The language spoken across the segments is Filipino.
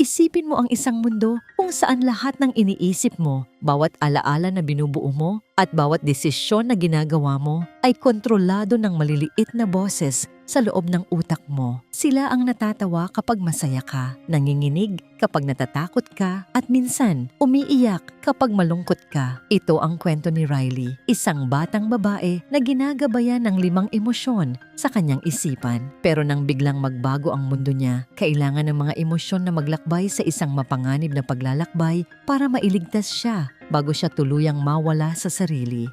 Isipin mo ang isang mundo kung saan lahat ng iniisip mo, bawat alaala na binubuo mo, at bawat desisyon na ginagawa mo ay kontrolado ng maliliit na boses sa loob ng utak mo. Sila ang natatawa kapag masaya ka, nanginginig kapag natatakot ka, at minsan umiiyak kapag malungkot ka. Ito ang kwento ni Riley, isang batang babae na ginagabayan ng 5 emosyon sa kanyang isipan. Pero nang biglang magbago ang mundo niya, kailangan ng mga emosyon na maglakbay sa isang mapanganib na paglalakbay para mailigtas siya bago siya tuluyang mawala sa sarili.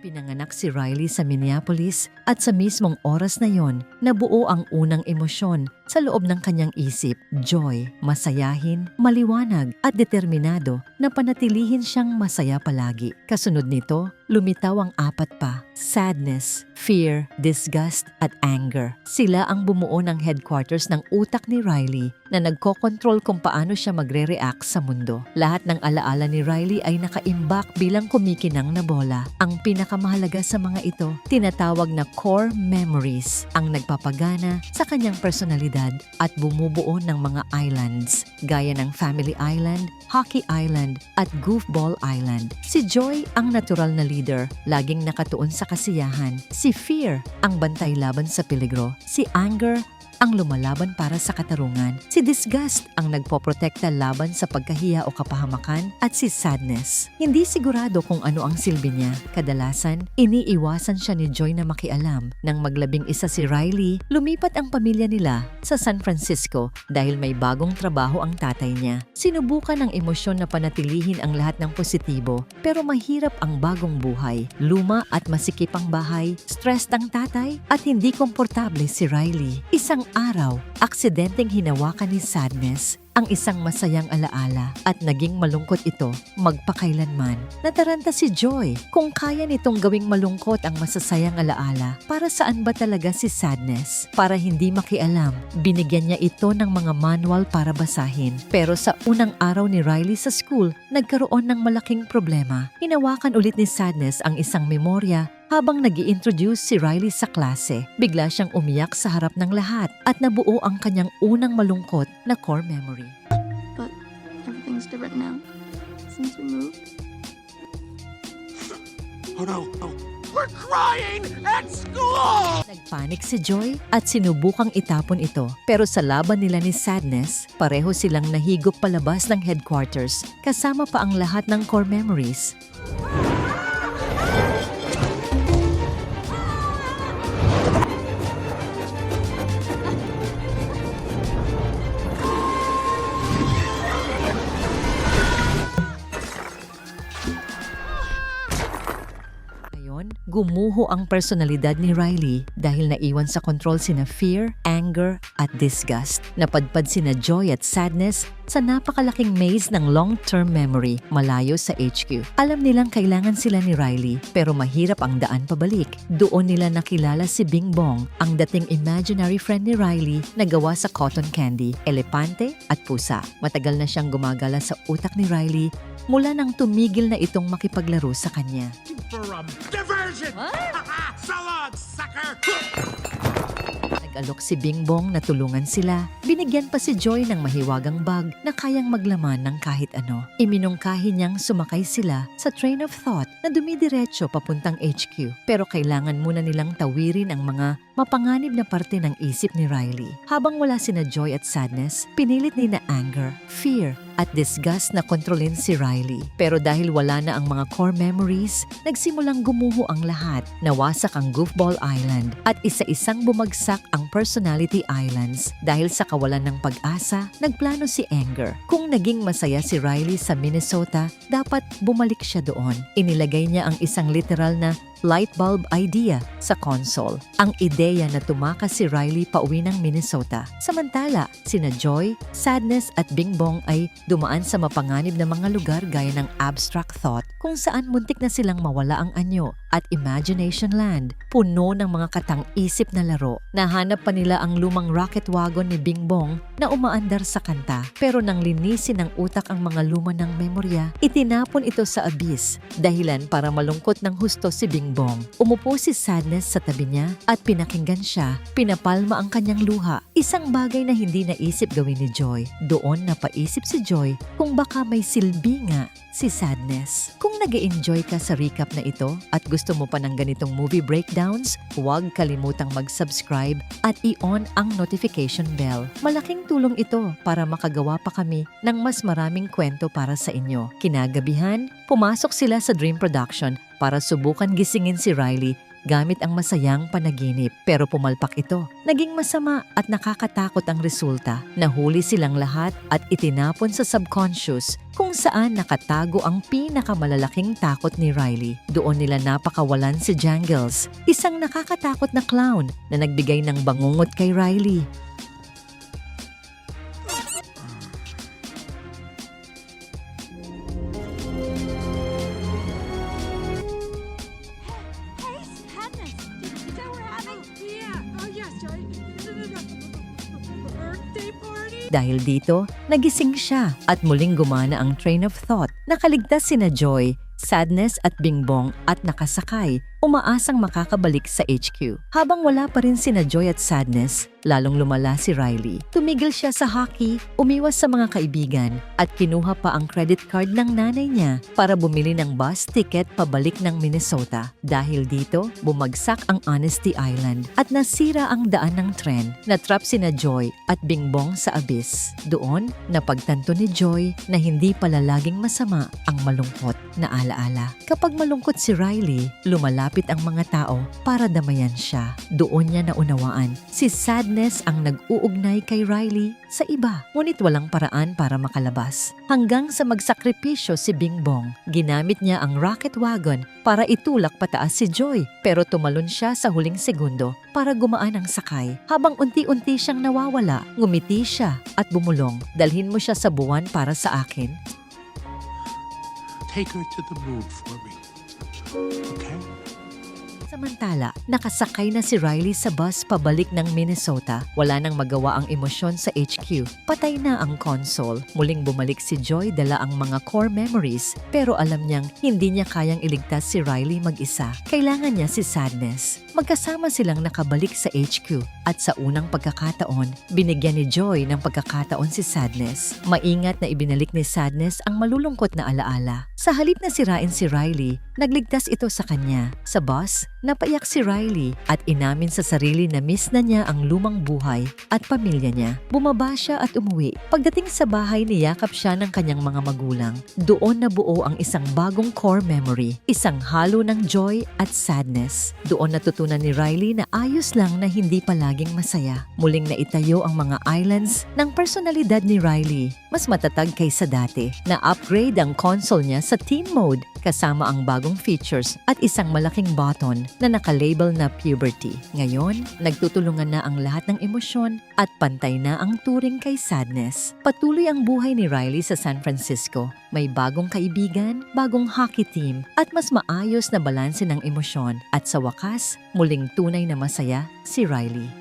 Pinanganak si Riley sa Minneapolis at sa mismong oras na yon, nabuo ang unang emosyon sa loob ng kanyang isip, joy, masayahin, maliwanag at determinado na panatilihin siyang masaya palagi. Kasunod nito, lumitaw ang 4 pa, sadness, fear, disgust at anger. Sila ang bumuo ng headquarters ng utak ni Riley na nagkokontrol kung paano siya magre-react sa mundo. Lahat ng alaala ni Riley ay nakaimbak bilang kumikinang na bola. Ang pinakamahalaga sa mga ito, tinatawag na core memories, ang nagpapagana sa kanyang personalidad at bumubuo ng mga islands, gaya ng Family Island, Hockey Island at Goofball Island. Si Joy ang natural na leader, laging nakatuon sa kasiyahan. Si Fear ang bantay laban sa peligro. Si Anger ang lumalaban para sa katarungan. Si Disgust ang nagpoprotekta laban sa pagkahiya o kapahamakan. At si Sadness, hindi sigurado kung ano ang silbi niya. Kadalasan, iniiwasan siya ni Joy na makialam. Nang maglabing isa si Riley, lumipat ang pamilya nila sa San Francisco dahil may bagong trabaho ang tatay niya. Sinubukan ng emosyon na panatilihin ang lahat ng positibo, pero mahirap ang bagong buhay. Luma at masikip ang bahay, stressed ang tatay, at hindi komportable si Riley. Isang araw, aksidenteng hinawakan ni Sadness ang isang masayang alaala at naging malungkot ito magpakailanman. Nataranta si Joy kung kaya nitong gawing malungkot ang masasayang alaala. Para saan ba talaga si Sadness? Para hindi makialam, binigyan niya ito ng mga manual para basahin. Pero sa unang araw ni Riley sa school, nagkaroon ng malaking problema. Hinawakan ulit ni Sadness ang isang memorya. Habang nag-i-introduce si Riley sa klase, bigla siyang umiyak sa harap ng lahat at nabuo ang kanyang unang malungkot na core memory. But everything's different now since we moved. Oh no, no. We're crying at school! Nagpanik si Joy at sinubukang itapon ito. Pero sa laban nila ni Sadness, pareho silang nahigop palabas ng headquarters, kasama pa ang lahat ng core memories. Gumuho ang personalidad ni Riley dahil naiwan sa kontrol sina Fear, Anger at Disgust. Napadpad sina Joy at Sadness sa napakalaking maze ng long-term memory malayo sa HQ. Alam nilang kailangan sila ni Riley pero mahirap ang daan pabalik. Doon nila nakilala si Bing Bong, ang dating imaginary friend ni Riley na gawa sa cotton candy, elepante at pusa. Matagal na siyang gumagala sa utak ni Riley mula nang tumigil na itong makipaglaro sa kanya. For a diversion! So long, sucker! Nag-alok si Bing Bong na tulungan sila. Binigyan pa si Joy ng mahiwagang bag na kayang maglaman ng kahit ano. Iminungkahi niyang sumakay sila sa train of thought na dumidiretso papuntang HQ. Pero kailangan muna nilang tawirin ang mga mapanganib na parte ng isip ni Riley. Habang wala sina Joy at Sadness, pinilit ni na Anger, Fear at Disgust na kontrolin si Riley. Pero dahil wala na ang mga core memories, nagsimulang gumuho ang lahat. Nawasak ang Goofball Island at isa-isang bumagsak ang Personality Islands. Dahil sa kawalan ng pag-asa, nagplano si Anger. Kung naging masaya si Riley sa Minnesota, dapat bumalik siya doon. Inilagay niya ang isang literal na light bulb idea sa console. Ang ideya na tumakas si Riley pauwi ng Minnesota. Samantala, sina Joy, Sadness at Bingbong ay dumaan sa mapanganib na mga lugar gaya ng Abstract Thought kung saan muntik na silang mawala ang anyo at Imagination Land, puno ng mga katang-isip na laro. Nahanap pa nila ang lumang rocket wagon ni Bingbong na umaandar sa kanta. Pero nang linisin ng utak ang mga luma ng memorya, itinapon ito sa abyss, dahilan para malungkot ng husto si Bingbong. Umupo si Sadness sa tabi niya at pinakinggan siya, pinapalma ang kanyang luha. Isang bagay na hindi naisip gawin ni Joy. Doon napaisip si Joy kung baka may silbi nga si Sadness. Kung nag-e-enjoy ka sa recap na ito at gusto mo pa ng ganitong movie breakdowns, huwag kalimutang mag-subscribe at i-on ang notification bell. Malaking tulong ito para makagawa pa kami ng mas maraming kwento para sa inyo. Kinagabihan, pumasok sila sa Dream Production para subukan gisingin si Riley gamit ang masayang panaginip. Pero pumalpak ito. Naging masama at nakakatakot ang resulta. Nahuli silang lahat at itinapon sa subconscious kung saan nakatago ang pinakamalalaking takot ni Riley. Doon nila napakawalan si Jangles, isang nakakatakot na clown na nagbigay ng bangungot kay Riley. Hey, Sadness! Is that we're having? Yeah. Oh, yes, Joy. Birthday party? Dahil dito, nagising siya at muling gumana ang train of thought. Nakaligtas sina Joy, Sadness at Bingbong at nakasakay, umaasang makakabalik sa HQ. Habang wala pa rin sina Joy at Sadness, lalong lumala si Riley. Tumigil siya sa hockey, umiwas sa mga kaibigan, at kinuha pa ang credit card ng nanay niya para bumili ng bus ticket pabalik ng Minnesota. Dahil dito, bumagsak ang Honesty Island at nasira ang daan ng tren. Natrap sina Joy at Bingbong sa abyss. Doon, napagtanto ni Joy na hindi pala laging masama ang malungkot na alaala. Kapag malungkot si Riley, lumalapit ang mga tao para damayan siya. Doon niya naunawaan si Sadness ang nag-uugnay kay Riley sa iba, ngunit walang paraan para makalabas. Hanggang sa magsakripisyo si Bingbong, ginamit niya ang rocket wagon para itulak pataas si Joy, pero tumalon siya sa huling segundo para gumaan ang sakay. Habang unti-unti siyang nawawala, ngumiti siya at bumulong. Dalhin mo siya sa buwan para sa akin. Take her to the moon for me. Okay? Samantala, nakasakay na si Riley sa bus pabalik ng Minnesota. Wala nang magawa ang emosyon sa HQ. Patay na ang console. Muling bumalik si Joy dala ang mga core memories, pero alam niyang hindi niya kayang iligtas si Riley mag-isa. Kailangan niya si Sadness. Magkasama silang nakabalik sa HQ at sa unang pagkakataon, binigyan ni Joy ng pagkakataon si Sadness. Maingat na ibinalik ni Sadness ang malulungkot na alaala. Sa halip na sirain si Riley, nagligtas ito sa kanya. Sa bus, napaiyak si Riley at inamin sa sarili na miss na niya ang lumang buhay at pamilya niya. Bumaba siya at umuwi. Pagdating sa bahay, niyakap siya ng kanyang mga magulang. Doon nabuo ang isang bagong core memory, isang halo ng joy at sadness. Doon natutunan ni Riley na ayos lang na hindi palaging masaya. Muling naitayo ang mga islands ng personalidad ni Riley. Mas matatag kaysa dati. Na-upgrade ang console niya sa teen mode kasama ang bagong features at isang malaking button na nakalabel na puberty. Ngayon, nagtutulungan na ang lahat ng emosyon at pantay na ang turing kay sadness. Patuloy ang buhay ni Riley sa San Francisco. May bagong kaibigan, bagong hockey team at mas maayos na balanse ng emosyon. At sa wakas, muling tunay na masaya si Riley.